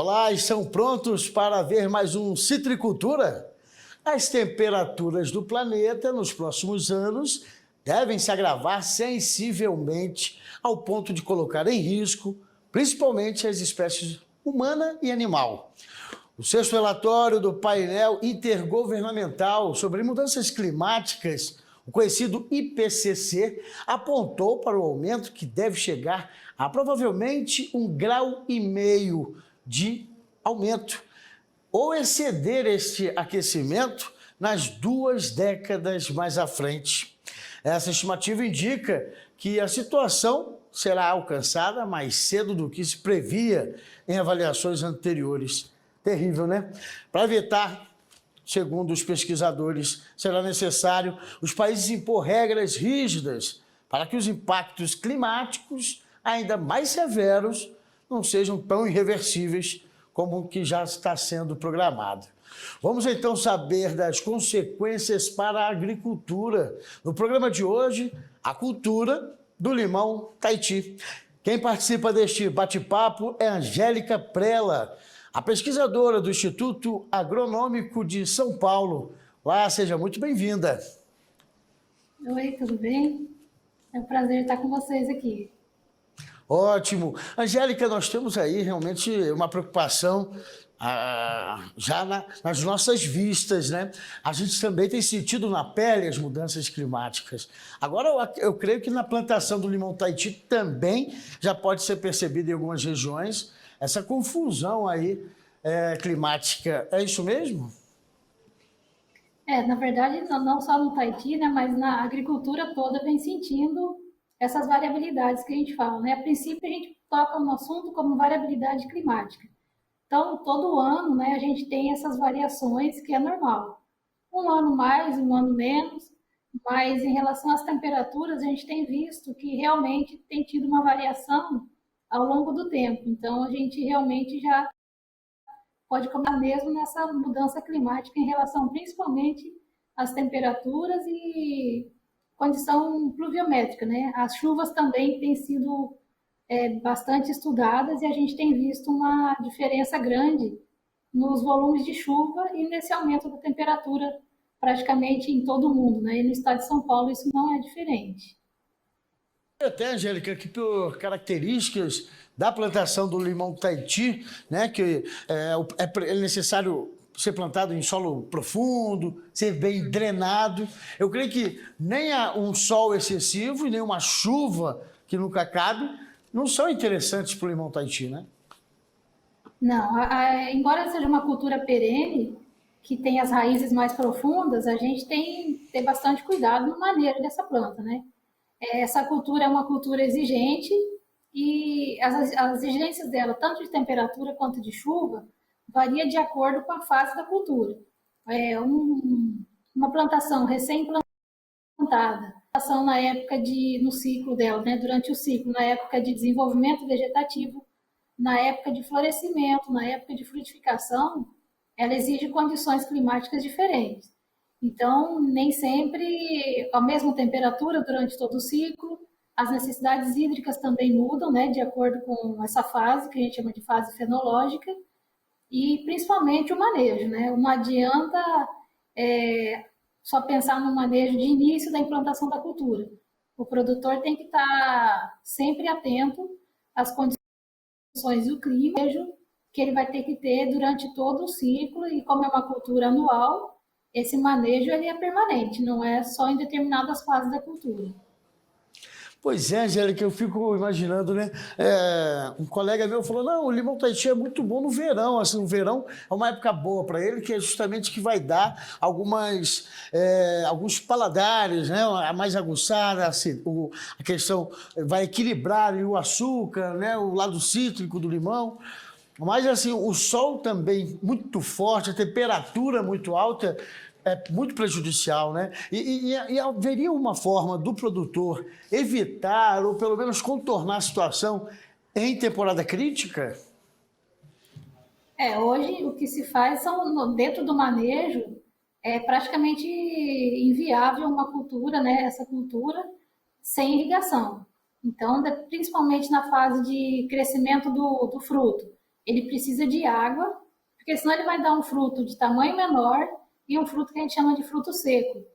Olá, estão prontos para ver mais um Citricultura? As temperaturas do planeta nos próximos anos devem se agravar sensivelmente ao ponto de colocar em risco, principalmente as espécies humana e animal. O sexto relatório do painel intergovernamental sobre mudanças climáticas, o conhecido IPCC, apontou para o aumento que deve chegar a provavelmente 1,5 grau de aumento, ou exceder este aquecimento nas 2 décadas mais à frente. Essa estimativa indica que a situação será alcançada mais cedo do que se previa em avaliações anteriores. Terrível, né? Para evitar, segundo os pesquisadores, será necessário os países impor regras rígidas para que os impactos climáticos ainda mais severos não sejam tão irreversíveis como o que já está sendo programado. Vamos então saber das consequências para a agricultura. No programa de hoje, a cultura do limão Tahiti. Quem participa deste bate-papo é Angélica Prella, a pesquisadora do Instituto Agronômico de São Paulo. Olá, seja muito bem-vinda. Oi, tudo bem? É um prazer estar com vocês aqui. Ótimo. Angélica, nós temos aí realmente uma preocupação já nas nossas vistas, né? A gente também tem sentido na pele as mudanças climáticas. Agora, eu creio que na plantação do limão Tahiti também já pode ser percebida em algumas regiões essa confusão aí climática. É isso mesmo? Na verdade, não só no Tahiti, né, mas na agricultura toda vem sentindo essas variabilidades que a gente fala, né? A princípio, a gente toca no assunto como variabilidade climática. Então, todo ano, né, a gente tem essas variações que é normal. Um ano mais, um ano menos, mas em relação às temperaturas, a gente tem visto que realmente tem tido uma variação ao longo do tempo. Então, a gente realmente já pode começar mesmo nessa mudança climática em relação principalmente às temperaturas e condição pluviométrica, né? As chuvas também têm sido bastante estudadas e a gente tem visto uma diferença grande nos volumes de chuva e nesse aumento da temperatura praticamente em todo o mundo, né? E no estado de São Paulo isso não é diferente. Até, Angélica, que por características da plantação do limão Tahiti, né, que é necessário ser plantado em solo profundo, ser bem drenado. Eu creio que nem um sol excessivo e nem uma chuva que nunca cabe não são interessantes para o limão Tahiti, né? Não, embora seja uma cultura perene, que tem as raízes mais profundas, a gente tem que ter bastante cuidado no manejo dessa planta, né? Essa cultura é uma cultura exigente e as exigências dela, tanto de temperatura quanto de chuva, varia de acordo com a fase da cultura. Uma plantação recém-plantada, plantação na época no ciclo dela, né, durante o ciclo, na época de desenvolvimento vegetativo, na época de florescimento, na época de frutificação, ela exige condições climáticas diferentes. Então, nem sempre a mesma temperatura durante todo o ciclo, as necessidades hídricas também mudam, né, de acordo com essa fase, que a gente chama de fase fenológica, e principalmente o manejo, né? Não adianta só pensar no manejo de início da implantação da cultura. O produtor tem que estar sempre atento às condições do clima que ele vai ter que ter durante todo o ciclo, e como é uma cultura anual, esse manejo ele é permanente, não é só em determinadas fases da cultura. Pois é, Angélica, eu fico imaginando, né? Um colega meu falou, não, o limão Tahiti é muito bom no verão, assim, o verão é uma época boa para ele, que é justamente que vai dar alguns paladares, né? A mais aguçada, assim, a questão vai equilibrar o açúcar, né? O lado cítrico do limão. Mas, assim, o sol também muito forte, a temperatura muito alta, é muito prejudicial, né? E haveria uma forma do produtor evitar ou pelo menos contornar a situação em temporada crítica? Hoje o que se faz dentro do manejo, é praticamente inviável uma cultura, né? Essa cultura sem irrigação. Então, principalmente na fase de crescimento do fruto, ele precisa de água, porque senão ele vai dar um fruto de tamanho menor e um fruto que a gente chama de fruto seco.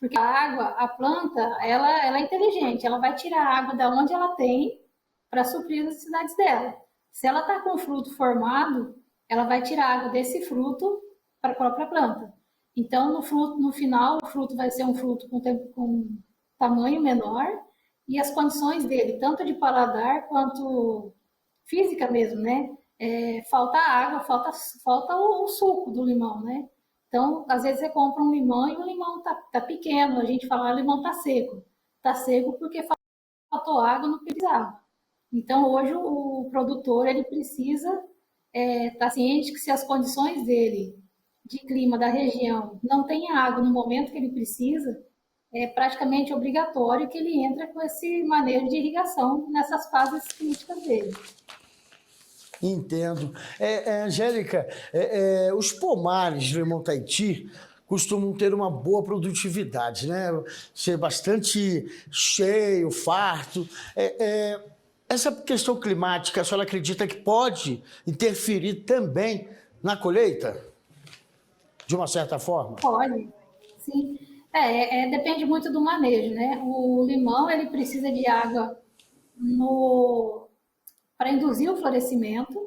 Porque a água, a planta, ela é inteligente, ela vai tirar a água da onde ela tem para suprir as necessidades dela. Se ela está com o fruto formado, ela vai tirar a água desse fruto para a própria planta. Então, no final, o fruto vai ser um fruto com tamanho menor e as condições dele, tanto de paladar quanto física mesmo, né? Falta água, falta o suco do limão, né? Então, às vezes você compra um limão e o limão tá pequeno, a gente fala, o limão tá seco. Tá seco porque faltou água, não precisava. Então, hoje o produtor, ele precisa estar ciente que se as condições dele, de clima da região, não tem água no momento que ele precisa, é praticamente obrigatório que ele entre com esse manejo de irrigação nessas fases críticas dele. Entendo. Angélica, os pomares de limão Tahiti costumam ter uma boa produtividade, né? Ser bastante cheio, farto. Essa questão climática, a senhora acredita que pode interferir também na colheita? De uma certa forma? Pode, sim. Depende muito do manejo, né? O limão, ele precisa de água para induzir o florescimento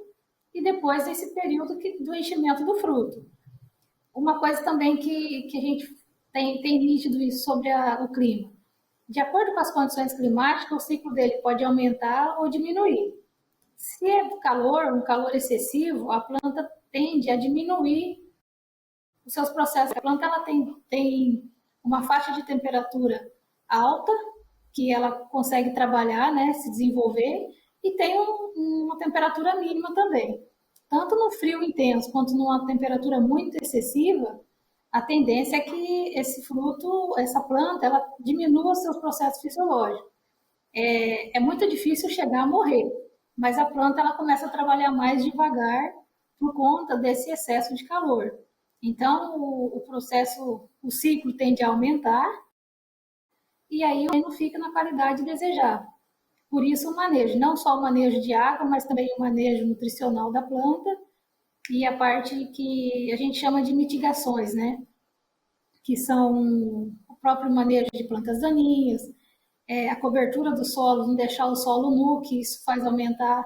e depois esse período do enchimento do fruto. Uma coisa também que a gente tem nítido isso sobre o clima. De acordo com as condições climáticas, o ciclo dele pode aumentar ou diminuir. Se é um calor excessivo, a planta tende a diminuir os seus processos. A planta ela tem uma faixa de temperatura alta, que ela consegue trabalhar, né, se desenvolver, e tem uma temperatura mínima também. Tanto no frio intenso quanto numa temperatura muito excessiva, a tendência é que esse fruto, essa planta, ela diminua seus processos fisiológicos. É muito difícil chegar a morrer, mas a planta ela começa a trabalhar mais devagar por conta desse excesso de calor. Então, o ciclo tende a aumentar e aí não fica na qualidade desejada. Por isso, o manejo, não só o manejo de água, mas também o manejo nutricional da planta e a parte que a gente chama de mitigações, né? Que são o próprio manejo de plantas daninhas, a cobertura do solo, não deixar o solo nu, que isso faz aumentar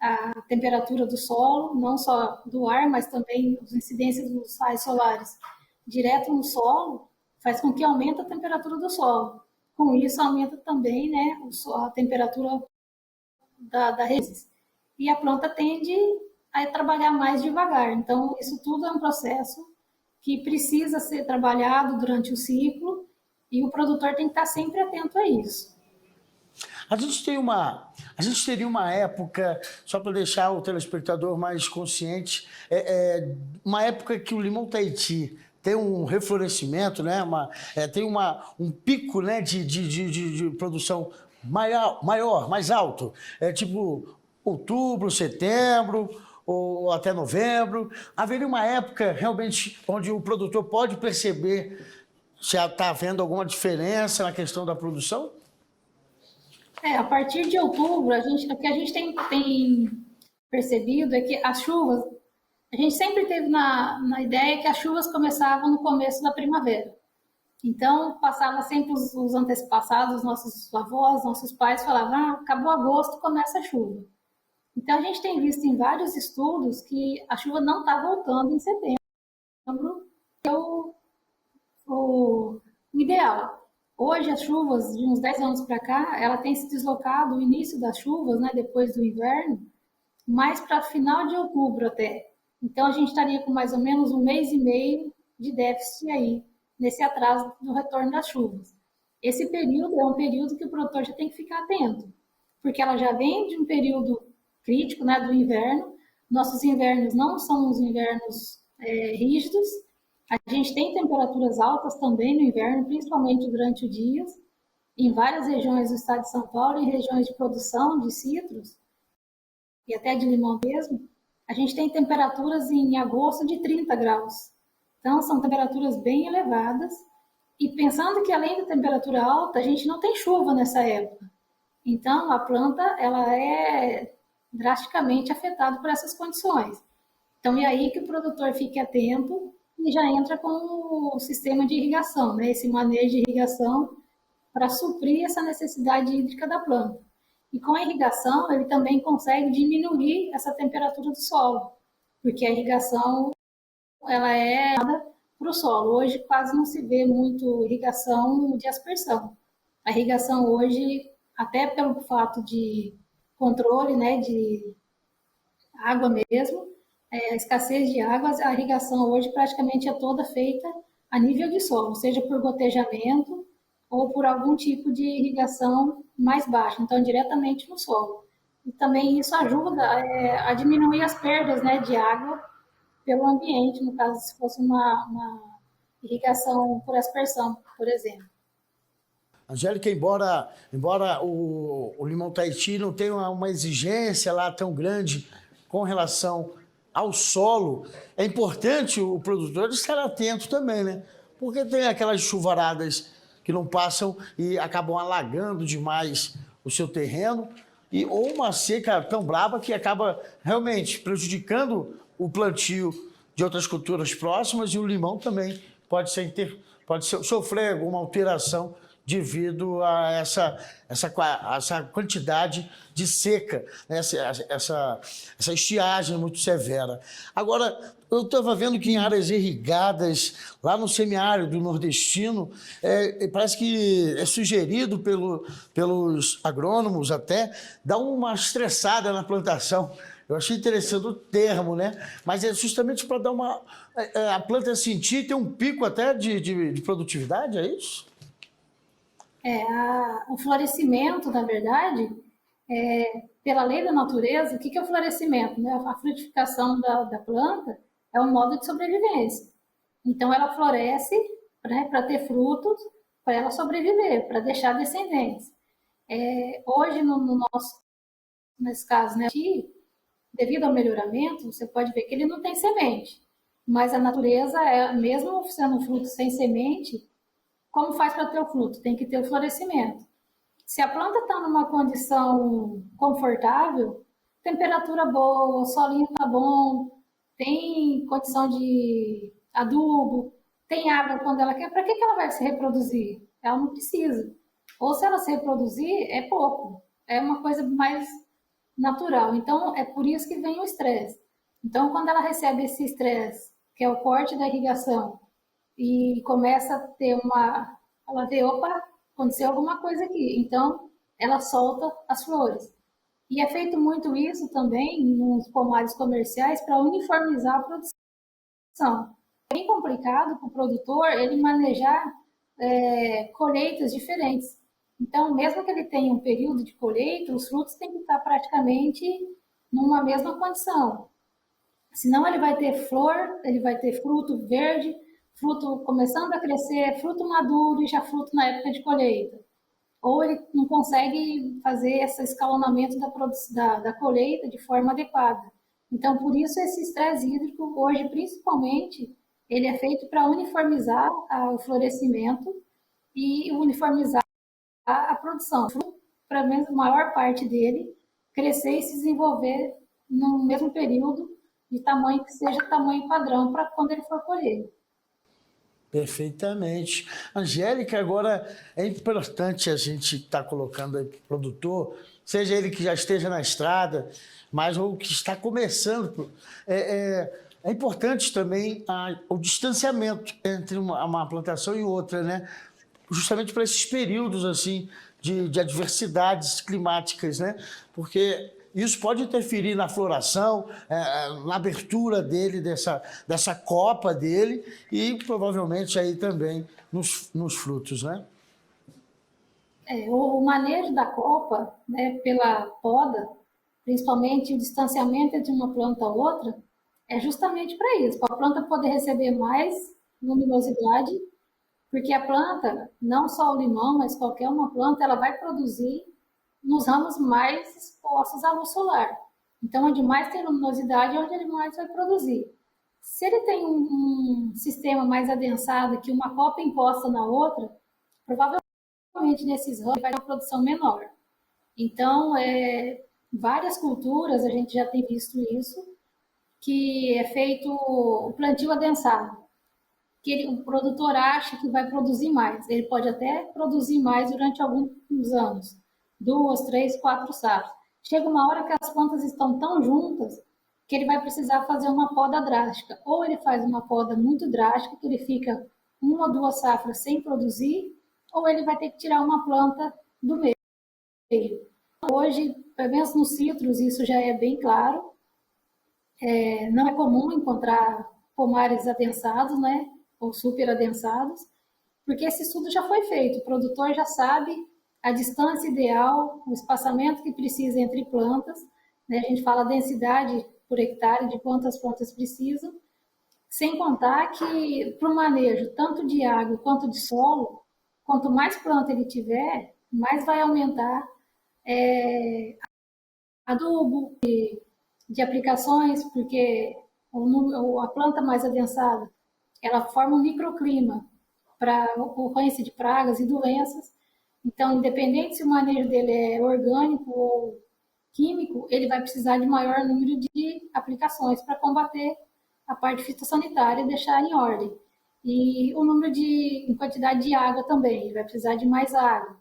a temperatura do solo, não só do ar, mas também as incidências dos raios solares direto no solo, faz com que aumente a temperatura do solo. Com isso, aumenta também, né, a temperatura da raiz. E a planta tende a trabalhar mais devagar. Então, isso tudo é um processo que precisa ser trabalhado durante o ciclo e o produtor tem que estar sempre atento a isso. A gente teria uma época, só para deixar o telespectador mais consciente, uma época que o limão Tahiti tem um reflorescimento, né? Tem um pico, né, de produção maior, mais alto. Tipo outubro, setembro, ou até novembro. Haveria uma época realmente onde o produtor pode perceber se está havendo alguma diferença na questão da produção? A partir de outubro, o que a gente tem percebido é que as chuvas, a gente sempre teve na ideia que as chuvas começavam no começo da primavera. Então, passava sempre os antepassados, nossos avós, nossos pais falavam, acabou agosto, começa a chuva. Então, a gente tem visto em vários estudos que a chuva não está voltando em setembro, que é o ideal. Hoje, as chuvas, de uns 10 anos para cá, ela tem se deslocado, o início das chuvas, né, depois do inverno, mais para final de outubro até. Então, a gente estaria com mais ou menos um mês e meio de déficit aí, nesse atraso do retorno das chuvas. Esse período é um período que o produtor já tem que ficar atento, porque ela já vem de um período crítico, né, do inverno. Nossos invernos não são os invernos rígidos. A gente tem temperaturas altas também no inverno, principalmente durante o dia, em várias regiões do estado de São Paulo, em regiões de produção de citros e até de limão mesmo, a gente tem temperaturas em agosto de 30 graus. Então, são temperaturas bem elevadas. E pensando que além da temperatura alta, a gente não tem chuva nessa época. Então, a planta ela é drasticamente afetado por essas condições. Então, é aí que o produtor fique atento e já entra com o sistema de irrigação, né? Esse manejo de irrigação para suprir essa necessidade hídrica da planta. E com a irrigação, ele também consegue diminuir essa temperatura do solo, porque a irrigação ela é para o solo. Hoje quase não se vê muito irrigação de aspersão. A irrigação hoje, até pelo fato de controle, né, de água mesmo, a escassez de águas, a irrigação hoje praticamente é toda feita a nível de solo, seja por gotejamento ou por algum tipo de irrigação mais baixa, então diretamente no solo. E também isso ajuda a diminuir as perdas, né, de água pelo ambiente, no caso, se fosse uma irrigação por aspersão, por exemplo. Angélica, embora o limão Tahiti não tenha uma exigência lá tão grande com relação ao solo, é importante o produtor estar atento também, né? Porque tem aquelas chuvaradas que não passam e acabam alagando demais o seu terreno, ou uma seca tão braba que acaba realmente prejudicando o plantio de outras culturas próximas, e o limão também pode sofrer alguma alteração devido a essa quantidade de seca, né? essa estiagem muito severa. Agora, eu estava vendo que em áreas irrigadas, lá no semiárido nordestino, parece que é sugerido pelos agrônomos até, dar uma estressada na plantação. Eu achei interessante o termo, né? Mas é justamente para dar a planta sentir, ter um pico até de produtividade, é isso? O florescimento, na verdade, pela lei da natureza, o que é o florescimento? Né? A frutificação da planta é um modo de sobrevivência. Então, ela floresce, né, para ter frutos, para ela sobreviver, para deixar descendentes. Hoje, nesse caso, né, aqui, devido ao melhoramento, você pode ver que ele não tem semente. Mas a natureza, mesmo sendo um fruto sem semente, como faz para ter o fruto? Tem que ter o florescimento. Se a planta está numa condição confortável, temperatura boa, o solinho está bom, tem condição de adubo, tem água quando ela quer, para que ela vai se reproduzir? Ela não precisa. Ou se ela se reproduzir, é pouco. É uma coisa mais natural. Então, é por isso que vem o estresse. Então, quando ela recebe esse estresse, que é o corte da irrigação, e começa a ter ela vê, opa, aconteceu alguma coisa aqui. Então, ela solta as flores. E é feito muito isso também nos pomares comerciais para uniformizar a produção. É bem complicado para o produtor ele manejar colheitas diferentes. Então, mesmo que ele tenha um período de colheita, os frutos têm que estar praticamente numa mesma condição. Senão ele vai ter flor, ele vai ter fruto verde, fruto começando a crescer, fruto maduro e já fruto na época de colheita. Ou ele não consegue fazer esse escalonamento da colheita de forma adequada. Então, por isso, esse estresse hídrico, hoje, principalmente, ele é feito para uniformizar o florescimento e uniformizar a produção, para a maior parte dele crescer e se desenvolver no mesmo período, de tamanho que seja tamanho padrão para quando ele for colher. Perfeitamente. Angélica, agora é importante a gente estar colocando aí para o produtor, seja ele que já esteja na estrada, mas o que está começando. É importante também o distanciamento entre uma plantação e outra, né? Justamente para esses períodos assim de adversidades climáticas, né? Porque isso pode interferir na floração, na abertura dele, dessa copa dele e provavelmente aí também nos frutos, né? O manejo da copa, né, pela poda, principalmente o distanciamento entre uma planta a outra, é justamente para isso, para a planta poder receber mais luminosidade, porque a planta, não só o limão, mas qualquer uma planta, ela vai produzir nos ramos mais expostos à luz solar. Então, onde mais tem luminosidade é onde ele mais vai produzir. Se ele tem um sistema mais adensado, que uma copa imposta na outra, provavelmente nesses ramos vai ter uma produção menor. Então, várias culturas a gente já tem visto isso, que é feito o plantio adensado, que o produtor acha que vai produzir mais. Ele pode até produzir mais durante alguns anos, 2, 3, 4 safras. Chega uma hora que as plantas estão tão juntas que ele vai precisar fazer uma poda drástica. Ou ele faz uma poda muito drástica, que ele fica 1 ou 2 safras sem produzir, ou ele vai ter que tirar uma planta do meio. Hoje, pelo menos nos citros, isso já é bem claro. Não é comum encontrar pomares adensados, né? Ou super adensados, porque esse estudo já foi feito. O produtor já sabe a distância ideal, o espaçamento que precisa entre plantas, né? A gente fala densidade por hectare de quantas plantas precisam, sem contar que para o manejo tanto de água quanto de solo, quanto mais planta ele tiver, mais vai aumentar adubo de aplicações, porque a planta mais adensada, ela forma um microclima para ocorrência de pragas e doenças. Então, independente se o manejo dele é orgânico ou químico, ele vai precisar de maior número de aplicações para combater a parte fitossanitária e deixar em ordem. E o número em quantidade de água também, ele vai precisar de mais água.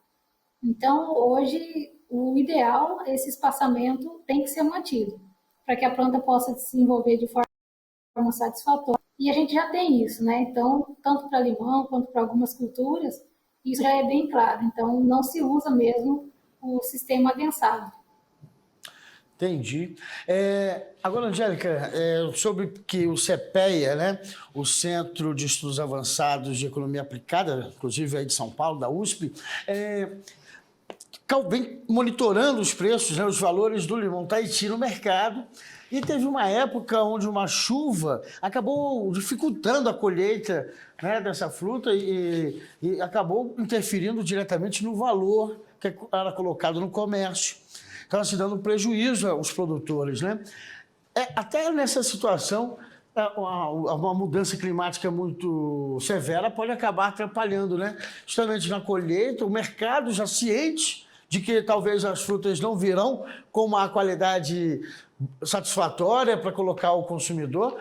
Então, hoje, o ideal, esse espaçamento tem que ser mantido, para que a planta possa se desenvolver de forma satisfatória. E a gente já tem isso, né? Então, tanto para limão quanto para algumas culturas, isso já é bem claro. Então, não se usa mesmo o sistema adensado. Entendi. Agora, Angélica, sobre que o CEPEA, né, o Centro de Estudos Avançados de Economia Aplicada, inclusive aí de São Paulo, da USP, vem monitorando os preços, né, os valores do limão Tahiti no mercado. E teve uma época onde uma chuva acabou dificultando a colheita, né, dessa fruta e acabou interferindo diretamente no valor que era colocado no comércio. Então, assim, dando prejuízo aos produtores, né? Até nessa situação, uma mudança climática muito severa pode acabar atrapalhando, né? Justamente na colheita, o mercado já ciente de que talvez as frutas não virão com uma qualidade satisfatória para colocar ao consumidor,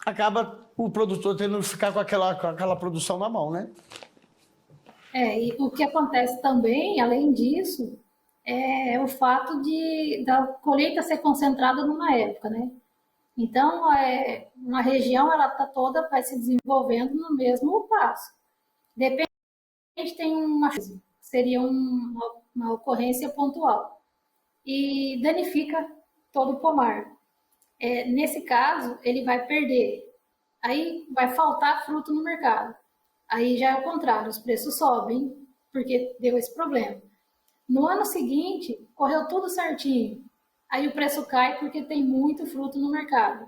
acaba o produtor tendo que ficar com aquela produção na mão, né? E o que acontece também, além disso, é o fato da colheita ser concentrada numa época, né? Então, uma região, ela tá toda, vai se desenvolvendo no mesmo passo. De repente, tem seria uma ocorrência pontual e danifica todo o pomar. Nesse caso, ele vai perder. Aí vai faltar fruto no mercado. Aí já é o contrário, os preços sobem porque deu esse problema. No ano seguinte, correu tudo certinho. Aí o preço cai porque tem muito fruto no mercado.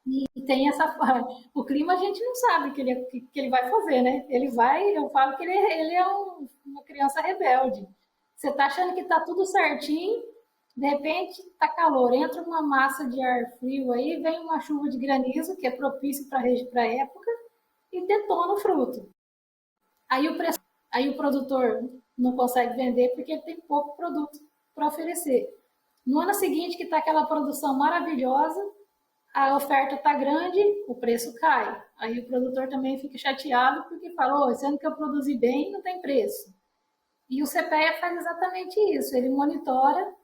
E tem o clima a gente não sabe o que ele vai fazer, né? Eu falo que ele é uma criança rebelde. Você está achando que está tudo certinho, de repente está calor, entra uma massa de ar frio aí, vem uma chuva de granizo, que é propício para a época, e detona o fruto. Aí o produtor não consegue vender porque ele tem pouco produto para oferecer. No ano seguinte, que está aquela produção maravilhosa, a oferta está grande, o preço cai. Aí o produtor também fica chateado porque fala, sendo que eu produzi bem, não tem preço. E o CEPEA faz exatamente isso, ele monitora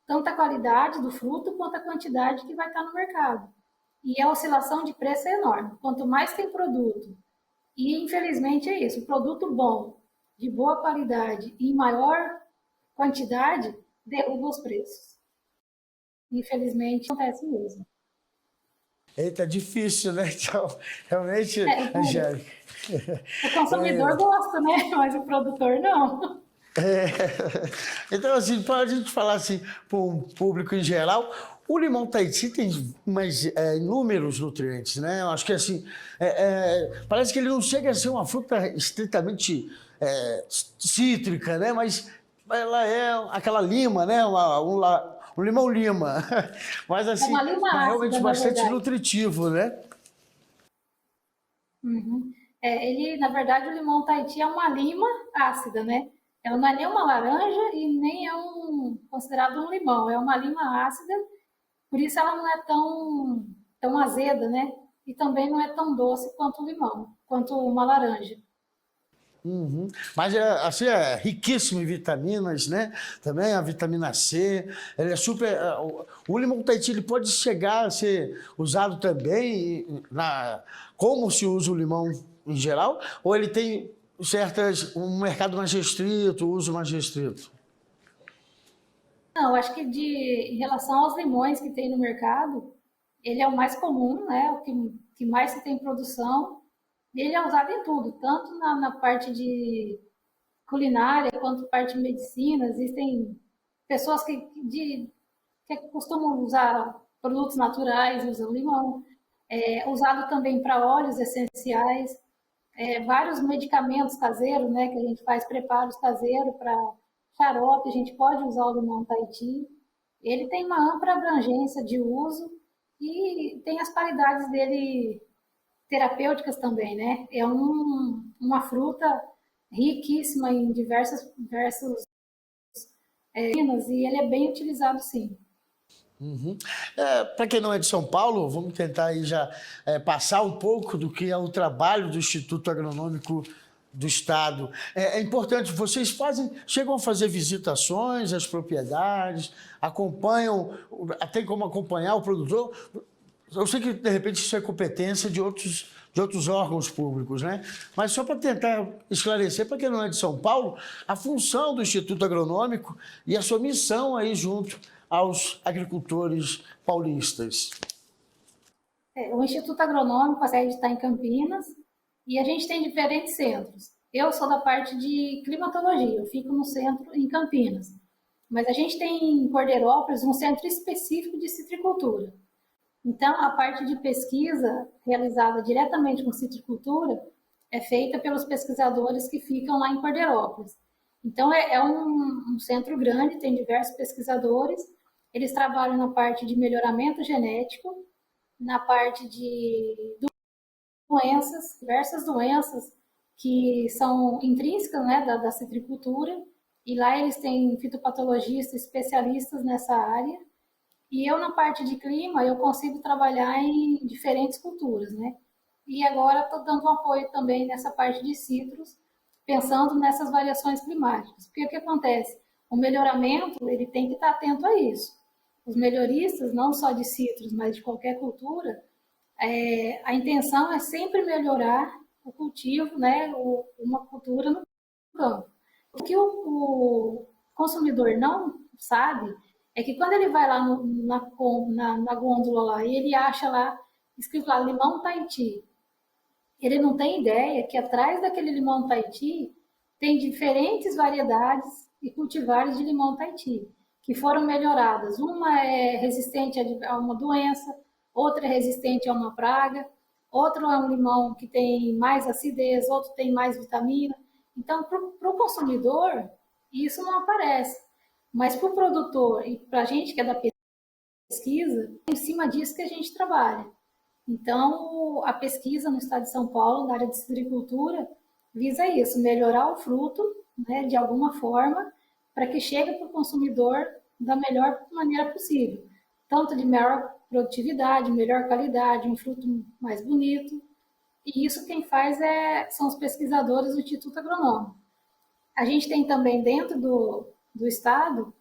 tanto a qualidade do fruto quanto a quantidade que vai estar no mercado. E a oscilação de preço é enorme. Quanto mais tem produto, e infelizmente é isso, produto bom, de boa qualidade e em maior quantidade, derruba os preços. Infelizmente, acontece mesmo. Eita, difícil, né? Então, realmente, Angélica. O consumidor gosta, né? Mas o produtor não. Então, assim, para a gente falar assim, para um público em geral, o limão Tahiti tem inúmeros nutrientes, né? Eu acho que assim, parece que ele não chega a ser uma fruta estritamente cítrica, né? Mas ela é aquela lima, né? Um limão-lima. Mas assim, realmente ácida, bastante nutritivo, né? Uhum. Ele, na verdade, o limão Tahiti é uma lima ácida, né? Ela não é nem uma laranja e nem é considerado um limão, é uma lima ácida, por isso ela não é tão azeda, né? E também não é tão doce quanto o limão, quanto uma laranja. Uhum. Mas assim, é riquíssimo em vitaminas, né? Também a vitamina C. Ele é super. O limão Tahiti ele pode chegar a ser usado também como se usa o limão em geral, ou ele tem um mercado mais restrito, uso mais restrito? Não, acho que em relação aos limões que tem no mercado, ele é o mais comum, né? Que mais se tem produção. E ele é usado em tudo, tanto na parte de culinária quanto parte de medicina. Existem pessoas que costumam usar produtos naturais, usam limão. Usado também para óleos essenciais, vários medicamentos caseiros, né? Que a gente faz preparos caseiros para xarope, a gente pode usar o limão Tahiti. Ele tem uma ampla abrangência de uso e tem as qualidades dele terapêuticas também, né? É uma fruta riquíssima em diversos e ele é bem utilizado, sim. Uhum. Para quem não é de São Paulo, vamos tentar aí já passar um pouco do que é o trabalho do Instituto Agronômico do Estado. É importante, vocês chegam a fazer visitações às propriedades, acompanham, tem como acompanhar o produtor? Eu sei que, de repente, isso é competência de outros órgãos públicos, né? Mas só para tentar esclarecer, para quem não é de São Paulo, a função do Instituto Agronômico e a sua missão aí junto aos agricultores paulistas. O Instituto Agronômico, a sede está em Campinas, e a gente tem diferentes centros. Eu sou da parte de climatologia, eu fico no centro em Campinas. Mas a gente tem em Cordeirópolis um centro específico de citricultura. Então, a parte de pesquisa realizada diretamente com citricultura é feita pelos pesquisadores que ficam lá em Cordeirópolis. Então, é um centro grande, tem diversos pesquisadores, eles trabalham na parte de melhoramento genético, na parte de doenças, diversas doenças que são intrínsecas, né, da citricultura, e lá eles têm fitopatologistas especialistas nessa área. E eu, na parte de clima, eu consigo trabalhar em diferentes culturas, né? E agora estou dando um apoio também nessa parte de citros, pensando nessas variações climáticas. Porque o que acontece? O melhoramento, ele tem que estar atento a isso. Os melhoristas, não só de citros, mas de qualquer cultura, a intenção é sempre melhorar o cultivo, né? Uma cultura no campo. O que o consumidor não sabe é que quando ele vai lá na gôndola lá e ele acha lá, escrito lá, limão Tahiti, ele não tem ideia que atrás daquele limão Tahiti tem diferentes variedades e cultivares de limão Tahiti, que foram melhoradas. Uma é resistente a uma doença, outra é resistente a uma praga, outro é um limão que tem mais acidez, outro tem mais vitamina. Então, para o consumidor, isso não aparece. Mas para o produtor e para a gente que é da pesquisa, é em cima disso que a gente trabalha. Então, a pesquisa no estado de São Paulo, na área de citricultura, visa isso, melhorar o fruto, né, de alguma forma, para que chegue para o consumidor da melhor maneira possível. Tanto de maior produtividade, melhor qualidade, um fruto mais bonito. E isso quem faz são os pesquisadores do Instituto Agronômico. A gente tem também dentro do estado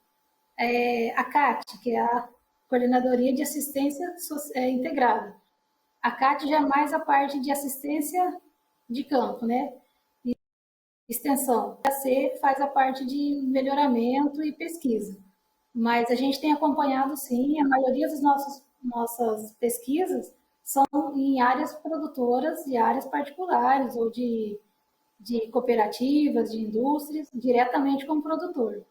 a CAT, que é a Coordenadoria de Assistência Integrada. A CAT já é mais a parte de assistência de campo, né? E extensão. A C faz a parte de melhoramento e pesquisa. Mas a gente tem acompanhado, sim, a maioria das nossas pesquisas são em áreas produtoras e áreas particulares ou de cooperativas, de indústrias, diretamente com o produtor.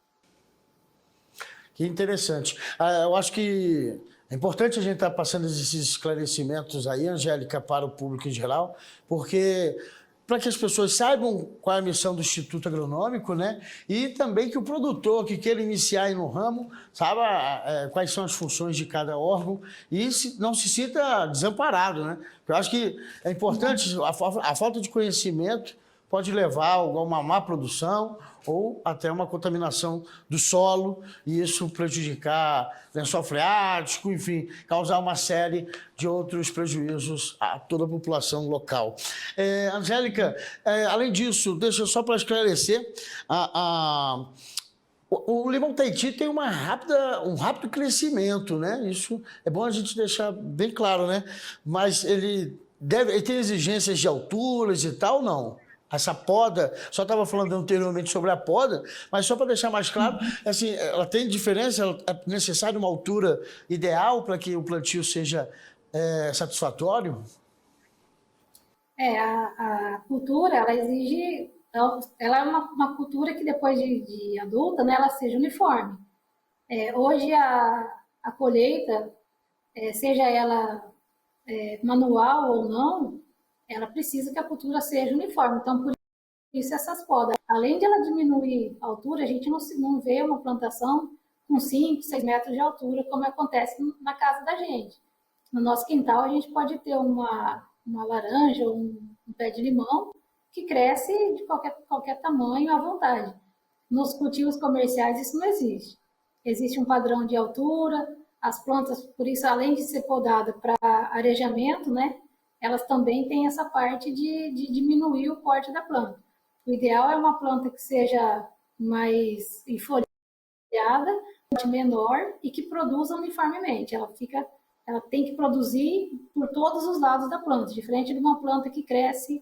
Que interessante. Eu acho que é importante a gente estar passando esses esclarecimentos aí, Angélica, para o público em geral, porque para que as pessoas saibam qual é a missão do Instituto Agronômico, né? E também que o produtor que queira iniciar aí no ramo saiba quais são as funções de cada órgão e não se sinta desamparado, né? Eu acho que é importante a falta de conhecimento pode levar a alguma má produção ou até uma contaminação do solo e isso prejudicar lençol freático, enfim, causar uma série de outros prejuízos a toda a população local. Angélica, além disso, deixa só para esclarecer, o limão Tahiti tem um rápido crescimento, né? Isso é bom a gente deixar bem claro, né? Mas ele tem exigências de alturas e tal, não? Essa poda, só estava falando anteriormente sobre a poda, mas só para deixar mais claro, assim, ela tem diferença, é necessário uma altura ideal para que o plantio seja satisfatório? A cultura, ela exige, ela é uma cultura que depois de adulta, né, ela seja uniforme. Hoje a colheita, seja ela manual ou não, ela precisa que a cultura seja uniforme. Então, por isso essas podas. Além de ela diminuir a altura, a gente não vê uma plantação com 5, 6 metros de altura, como acontece na casa da gente. No nosso quintal, a gente pode ter uma laranja ou um pé de limão que cresce de qualquer tamanho à vontade. Nos cultivos comerciais, isso não existe. Existe um padrão de altura, as plantas, por isso, além de ser podada para arejamento, né, elas também têm essa parte de diminuir o porte da planta. O ideal é uma planta que seja mais enfoliada, menor e que produza uniformemente. Ela tem que produzir por todos os lados da planta, diferente de uma planta que cresce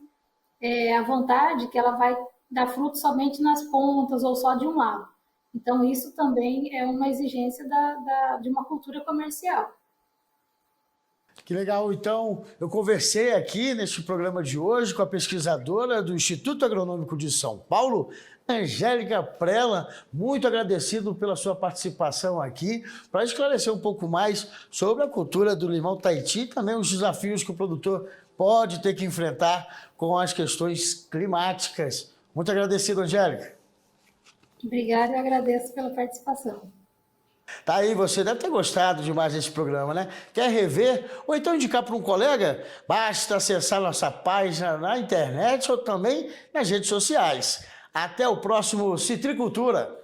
à vontade, que ela vai dar fruto somente nas pontas ou só de um lado. Então, isso também é uma exigência de uma cultura comercial. Que legal. Então, eu conversei aqui neste programa de hoje com a pesquisadora do Instituto Agronômico de São Paulo, Angélica Prella. Muito agradecido pela sua participação aqui para esclarecer um pouco mais sobre a cultura do limão Tahiti e também os desafios que o produtor pode ter que enfrentar com as questões climáticas. Muito agradecido, Angélica. Obrigada, eu agradeço pela participação. Tá aí, você deve ter gostado demais desse programa, né? Quer rever ou então indicar para um colega? Basta acessar nossa página na internet ou também nas redes sociais. Até o próximo Citricultura!